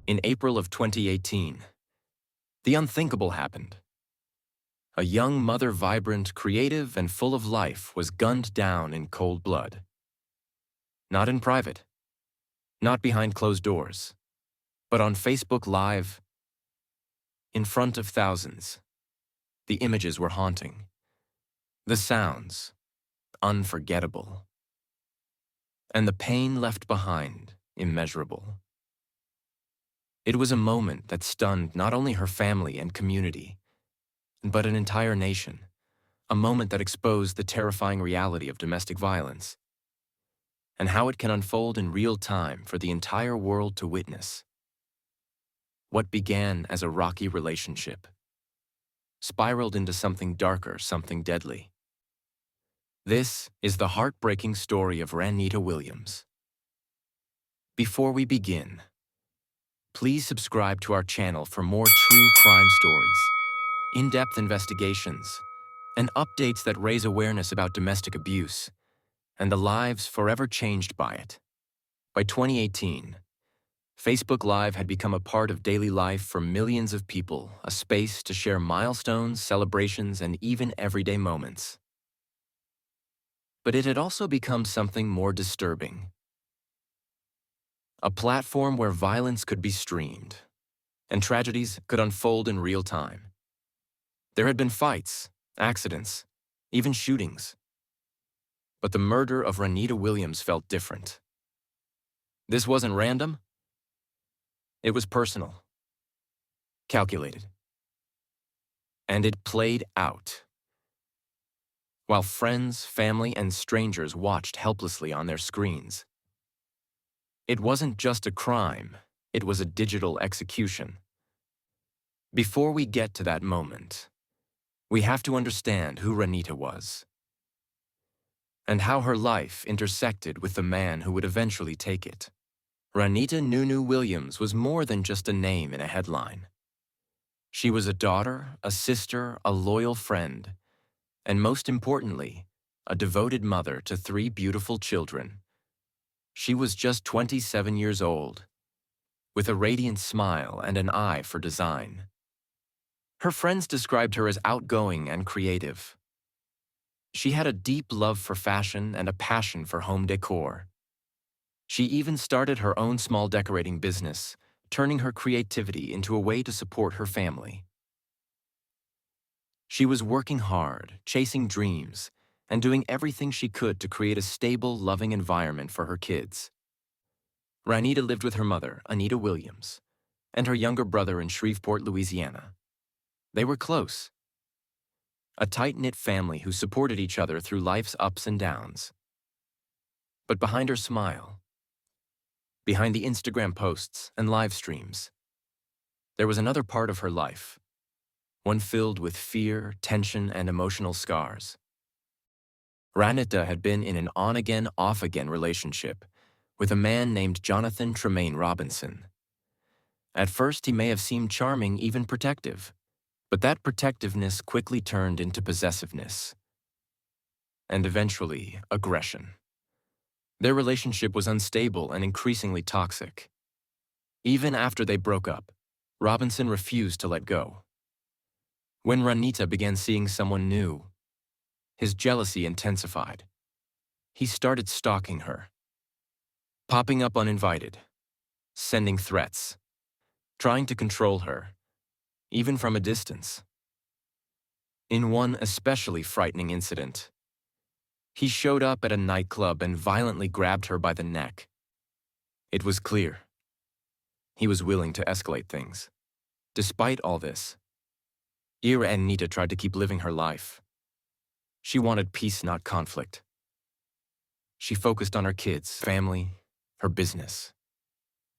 In April of 2018, the unthinkable happened. A young mother, vibrant, creative, and full of life, was gunned down in cold blood. Not in private, not behind closed doors, but on Facebook Live, in front of thousands. The images were haunting. The sounds, unforgettable. And the pain left behind, immeasurable. It was a moment that stunned not only her family and community, but an entire nation. A moment that exposed the terrifying reality of domestic violence and how it can unfold in real time for the entire world to witness. What began as a rocky relationship spiraled into something darker, something deadly. This is the heartbreaking story of Rannita Williams. Before we begin, please subscribe to our channel for more true crime stories, in-depth investigations, and updates that raise awareness about domestic abuse and the lives forever changed by it. By 2018, Facebook Live had become a part of daily life for millions of people, a space to share milestones, celebrations, and even everyday moments. But it had also become something more disturbing. A platform where violence could be streamed, and tragedies could unfold in real time. There had been fights, accidents, even shootings. But the murder of Rannita Williams felt different. This wasn't random. It was personal, calculated, and it played out. While friends, family, and strangers watched helplessly on their screens. It wasn't just a crime, it was a digital execution. Before we get to that moment, we have to understand who Rannita was and how her life intersected with the man who would eventually take it. Rannita Nunu Williams was more than just a name in a headline. She was a daughter, a sister, a loyal friend, and most importantly, a devoted mother to 3 beautiful children. She was just 27 years old, with a radiant smile and an eye for design. Her friends described her as outgoing and creative. She had a deep love for fashion and a passion for home decor. She even started her own small decorating business, turning her creativity into a way to support her family. She was working hard, chasing dreams, and doing everything she could to create a stable, loving environment for her kids. Rannita lived with her mother, Anita Williams, and her younger brother in Shreveport, Louisiana. They were close. A tight-knit family who supported each other through life's ups and downs. But behind her smile, behind the Instagram posts and live streams, there was another part of her life, one filled with fear, tension, and emotional scars. Rannita had been in an on-again, off-again relationship with a man named Jonathan Tremaine Robinson. At first, he may have seemed charming, even protective, but that protectiveness quickly turned into possessiveness, and eventually, aggression. Their relationship was unstable and increasingly toxic. Even after they broke up, Robinson refused to let go. When Rannita began seeing someone new, his jealousy intensified. He started stalking her, popping up uninvited, sending threats, trying to control her, even from a distance. In one especially frightening incident, he showed up at a nightclub and violently grabbed her by the neck. It was clear. He was willing to escalate things. Despite all this, Rannita tried to keep living her life. She wanted peace, not conflict. She focused on her kids, family, her business.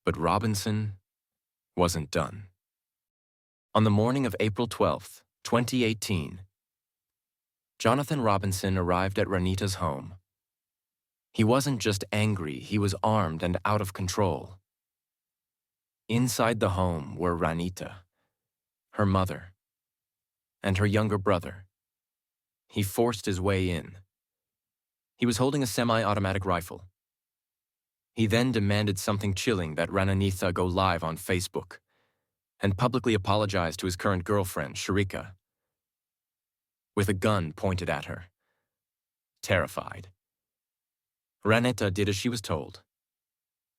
But Robinson wasn't done. On the morning of April 12th, 2018, Jonathan Robinson arrived at Rannita's home. He wasn't just angry, he was armed and out of control. Inside the home were Rannita, her mother, and her younger brother. He forced his way in. He was holding a semi-automatic rifle. He then demanded something chilling that Rannita go live on Facebook and publicly apologized to his current girlfriend, Sharika, with a gun pointed at her. Terrified, Rannita did as she was told.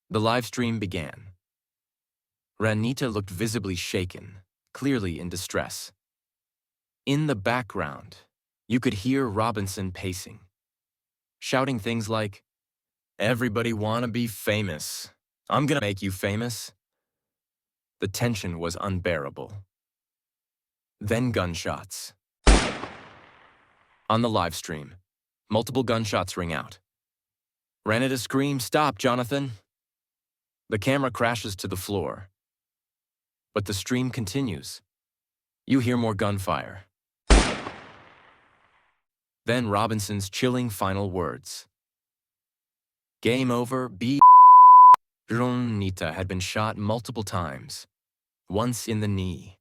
The live stream began. Rannita looked visibly shaken, clearly in distress. In the background, you could hear Robinson pacing, shouting things like, "Everybody wanna be famous. I'm gonna make you famous." The tension was unbearable. Then gunshots. On the live stream, multiple gunshots ring out. Rannita screams, "Stop, Jonathan!" The camera crashes to the floor. But the stream continues. You hear more gunfire. Then Robinson's chilling final words. Game over, Rannita had been shot multiple times, once in the knee,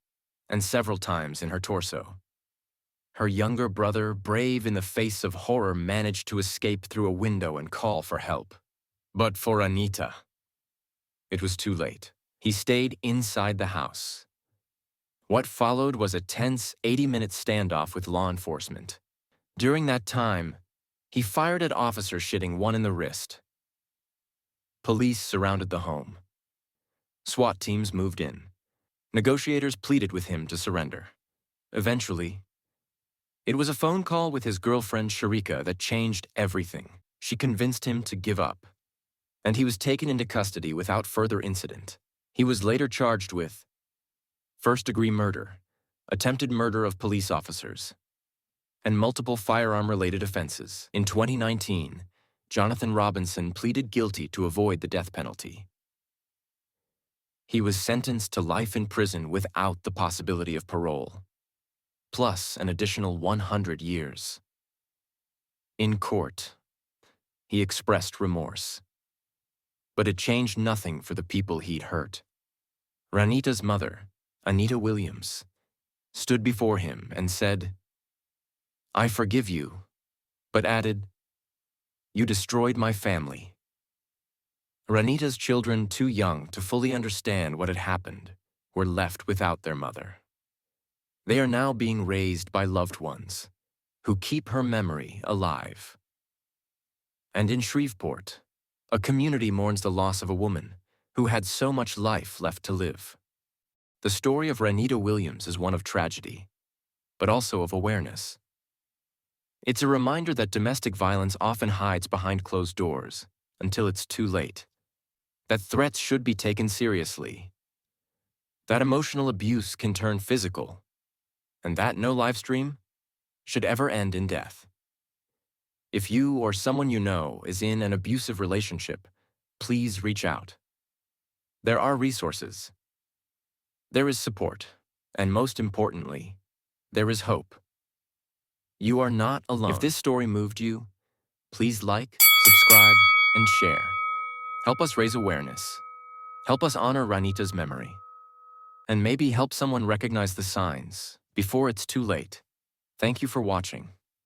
and several times in her torso. Her younger brother, brave in the face of horror, managed to escape through a window and call for help. But for Rannita, it was too late. He stayed inside the house. What followed was a tense 80-minute standoff with law enforcement. During that time, he fired at officers, shooting one in the wrist. Police surrounded the home. SWAT teams moved in. Negotiators pleaded with him to surrender. Eventually, it was a phone call with his girlfriend Sharika that changed everything. She convinced him to give up, and he was taken into custody without further incident. He was later charged with first-degree murder, attempted murder of police officers, and multiple firearm-related offenses. In 2019, Jonathan Robinson pleaded guilty to avoid the death penalty. He was sentenced to life in prison without the possibility of parole, plus an additional 100 years. In court, he expressed remorse, but it changed nothing for the people he'd hurt. Rannita's mother, Anita Williams, stood before him and said, "I forgive you," but added, "You destroyed my family." Rannita's children, too young to fully understand what had happened, were left without their mother. They are now being raised by loved ones who keep her memory alive. And in Shreveport, a community mourns the loss of a woman who had so much life left to live. The story of Rannita Williams is one of tragedy, but also of awareness. It's a reminder that domestic violence often hides behind closed doors until it's too late, that threats should be taken seriously, that emotional abuse can turn physical, and that no live stream should ever end in death. If you or someone you know is in an abusive relationship, please reach out. There are resources. There is support, and most importantly, there is hope. You are not alone. If this story moved you, please like, subscribe, and share. Help us raise awareness. Help us honor Rannita's memory. And maybe help someone recognize the signs before it's too late. Thank you for watching.